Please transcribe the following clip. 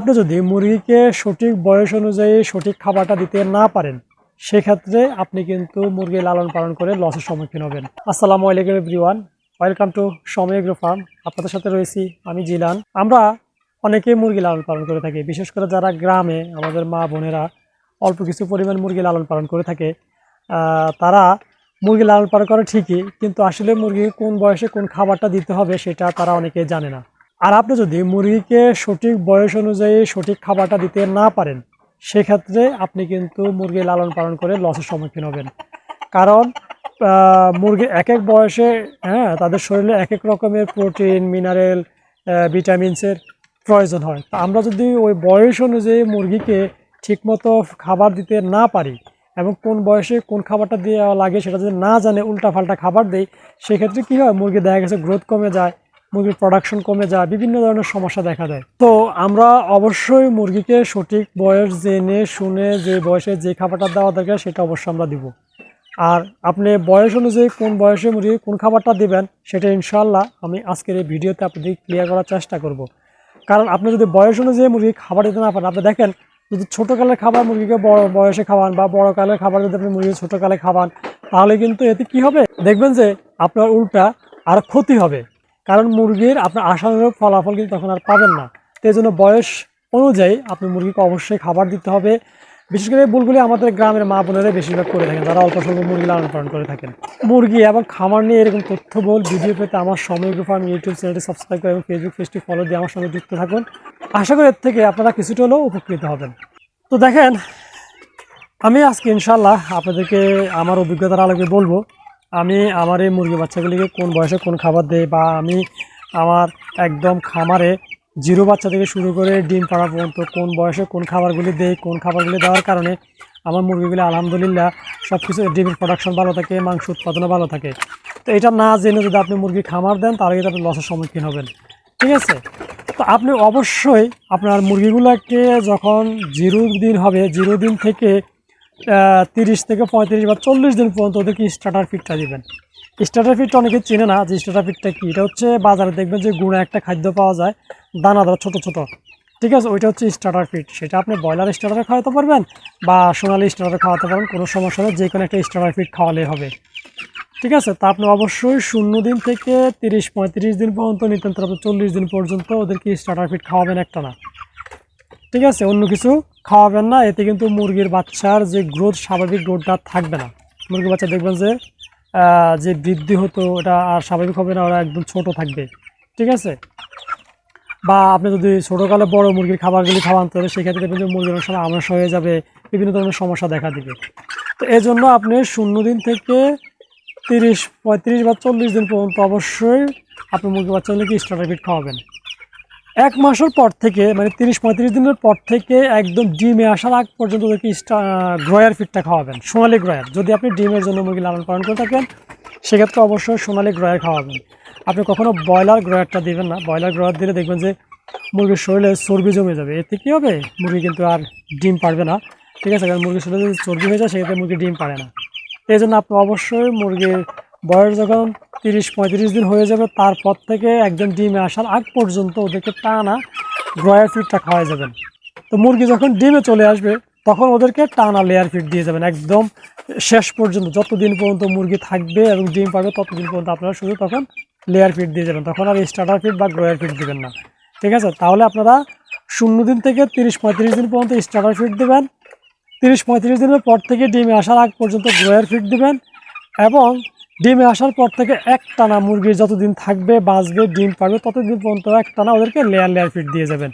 আপনি যদি মুরগিকে সঠিক বয়স অনুযায়ী সঠিক খাবারটা দিতে না পারেন, সেক্ষেত্রে আপনি কিন্তু মুরগি লালন পালন করে লসের সম্মুখীন হবেন। আসসালামু আলাইকুম এভরিওয়ান, ওয়েলকাম টু সময় এগ্রো ফার্ম। আপনাদের সাথে রয়েছি আমি জিলান। আমরা অনেকেই মুরগি লালন পালন করে থাকি, বিশেষ করে যারা গ্রামে আমাদের মা বোনেরা অল্প কিছু পরিমাণ মুরগি লালন পালন করে থাকে। তারা মুরগি লালন পালন করে ঠিকই, কিন্তু আসলে মুরগি কোন বয়সে কোন খাবারটা দিতে হবে সেটা তারা অনেকেই জানে না। আর আপনি যদি মুরগিকে সঠিক বয়স অনুযায়ী সঠিক খাবারটা দিতে না পারেন, সেক্ষেত্রে আপনি কিন্তু মুরগি লালন পালন করে লসের সম্মুখীন হবেন। কারণ মুরগি এক এক বয়সে তাদের শরীরে এক এক রকমের প্রোটিন, মিনারেল, ভিটামিনসের প্রয়োজন হয়। তা আমরা যদি ওই বয়স অনুযায়ী মুরগিকে ঠিকমতো খাবার দিতে না পারি এবং কোন বয়সে কোন খাবারটা দেওয়া লাগে সেটা যদি না জানে উল্টাপাল্টা খাবার দেই, সেক্ষেত্রে কী হয়, মুরগি দেখা গেছে গ্রোথ কমে যায়, মুরগির প্রোডাকশন কমে যায়, বিভিন্ন ধরনের সমস্যা দেখা দেয়। তো আমরা অবশ্যই মুরগিকে সঠিক বয়স জেনে শুনে যে বয়সে যে খাবারটা দেওয়া দরকার সেটা অবশ্যই আমরা দিব। আর আপনি বয়স অনুযায়ী কোন বয়সে মুরগি কোন খাবারটা দিবেন সেটা ইনশাআল্লাহ আমি আজকের এই ভিডিওতে আপনাদের ক্লিয়ার করার চেষ্টা করব। কারণ আপনি যদি বয়স অনুযায়ী মুরগি খাবার দিতে না পারেন, আপনি দেখেন যদি ছোটোকালের খাবার মুরগিকে বড় বয়সে খাওয়ান বা বড়কালের খাবার যদি আপনি মুরগিকে ছোটোকালে খাওয়ান, তাহলে কিন্তু এতে কি হবে, দেখবেন যে আপনার উল্টা আর ক্ষতি হবে। কারণ মুরগির আপনার আশানুরূপ ফলাফল কিন্তু তখন আর পাবেন না। তো এই জন্য বয়স অনুযায়ী আপনি মুরগিকে অবশ্যই খাবার দিতে হবে। বিশেষ করে এই ভুলগুলি আমাদের গ্রামের মা বোনেরা বেশিরভাগ করে থাকেন, যারা অল্প স্বল্প মুরগি লালন পালন করে থাকেন। মুরগি এবং খামার নিয়ে এরকম তথ্যবহুল ভিডিও পেতে আমার সময় এগ্রো ফার্ম ইউটিউব চ্যানেলটি সাবস্ক্রাইব করে এবং ফেসবুক পেজটি ফলো দিয়ে আমার সঙ্গে যুক্ত থাকুন। আশা করি এর থেকে আপনারা কিছুটা হলেও উপকৃত হবেন। তো দেখেন, আমি আজকে ইনশাল্লাহ আপনাদেরকে আমার অভিজ্ঞতার আলোকে বলবো আমি আমার এই মুরগি বাচ্চাগুলিকে কোন বয়সে কোন খাবার দেই, বা আমি আমার একদম খামারে জিরো বাচ্চা থেকে শুরু করে ডিম পাড়া পর্যন্ত কোন বয়সে কোন খাবারগুলি দেই, কোন খাবারগুলি দেওয়ার কারণে আমার মুরগিগুলি আলহামদুলিল্লাহ সব কিছু ডিমের প্রোডাকশন ভালো থাকে, মাংস উৎপাদনও ভালো থাকে। তো এটা না জেনে যদি আপনি মুরগি খামার দেন, তাহলে কিন্তু আপনি লসের সম্মুখীন হবেন। ঠিক আছে? তো আপনি অবশ্যই আপনার মুরগিগুলোকে যখন 0 দিন হবে, 0 দিন থেকে 30 থেকে 35 বা 40 দিন পর্যন্ত ওদেরকে স্টার্টার ফিডটা দিবেন। স্টার্টার ফিডটা অনেকে চেনে না যে স্টার্টার ফিডটা কী। এটা হচ্ছে বাজারে দেখবেন যে গুঁড়া একটা খাদ্য পাওয়া যায়, দানাদার ছোটো ছোটো। ঠিক আছে, ওইটা হচ্ছে স্টার্টার ফিড। সেটা আপনি ব্রয়লার স্টার্টারে খাওয়াতে পারবেন বা সোনালি স্টার্টারে খাওয়াতে পারবেন, কোনো সমস্যা নেই, যে কোনো একটা স্টার্টার ফিড খাওয়ালেই হবে। ঠিক আছে, তা আপনি অবশ্যই 0 দিন থেকে 30-35 দিন পর্যন্ত নিতেন, তারপর 40 দিন পর্যন্ত ওদেরকে স্টার্টার ফিড খাওয়াবেন একটা না। ঠিক আছে, অন্য কিছু খাওয়াবেন না। এতে কিন্তু মুরগির বাচ্চার যে গ্রোথ, স্বাভাবিক গ্রোথটা থাকবে না। মুরগির বাচ্চা দেখবেন যে যে বৃদ্ধি হতো ওটা আর স্বাভাবিক হবে না, ওরা একদম ছোট থাকবে। ঠিক আছে, বা আপনি যদি ছোটোকালে বড় মুরগির খাবারগুলি খাওয়ান, তাহলে সেক্ষেত্রে কিন্তু মুরগির অনেক সময় আমস হয়ে যাবে, বিভিন্ন ধরনের সমস্যা দেখা দিবে। তো এই জন্য আপনি 0 দিন থেকে 30-35 বা 40 দিন পর্যন্ত অবশ্যই আপনি মুরগির বাচ্চাগুলিকে স্টার্টার ফিড খাওয়াবেন। 1 মাসের পর থেকে, মানে 30-35 দিনের পর থেকে একদম ডিমে আসার আগ পর্যন্ত ওদেরকে গ্রয়ার ফিডটা খাওয়াবেন, সোনালি গ্রয়ার। যদি আপনি ডিমের জন্য মুরগি লালন পালন করে থাকেন, সেক্ষেত্রে অবশ্যই সোনালি গ্রয়ার খাওয়াবেন। আপনি কখনও ব্রয়লার গ্রয়ারটা দিবেন না। ব্রয়লার গ্রয়ার দিলে দেখবেন যে মুরগির শরীরে চর্বি জমে যাবে। এতে কী হবে, মুরগি কিন্তু আর ডিম পারবে না। ঠিক আছে, কারণ মুরগির শরীরে যদি চর্বি হয়ে যায়, সেক্ষেত্রে মুরগি ডিম পারে না। এই জন্য আপনি অবশ্যই মুরগির বয়স যখন 30-35 দিন হয়ে যাবে, তারপর থেকে একদম ডিমে আসার আগ পর্যন্ত ওদেরকে টানা গ্রয়ার ফিডটা খাওয়াই যাবেন। তো মুরগি যখন ডিমে চলে আসবে, তখন ওদেরকে টানা লেয়ার ফিড দিয়ে যাবেন একদম শেষ পর্যন্ত। যতদিন পর্যন্ত মুরগি থাকবে এবং ডিম পাবে, ততদিন পর্যন্ত আপনারা শুধু তখন লেয়ার ফিড দিয়ে যাবেন, তখন আর স্টার্টার ফিড বা গ্রয়ার ফিড দেবেন না। ঠিক আছে, তাহলে আপনারা 0 দিন থেকে 30-35 দিন পর্যন্ত স্টার্টার ফিড দেবেন, 30-35 দিনের পর থেকে ডিমে আসার আগ পর্যন্ত গ্রয়ার ফিড দেবেন, এবং ডিমে আসার পর থেকে একটানা মুরগির যতদিন থাকবে, বাঁচবে, ডিম পারবে, ততদিন পর্যন্ত একটানা ওদেরকে লেয়ার ফিড দিয়ে যাবেন।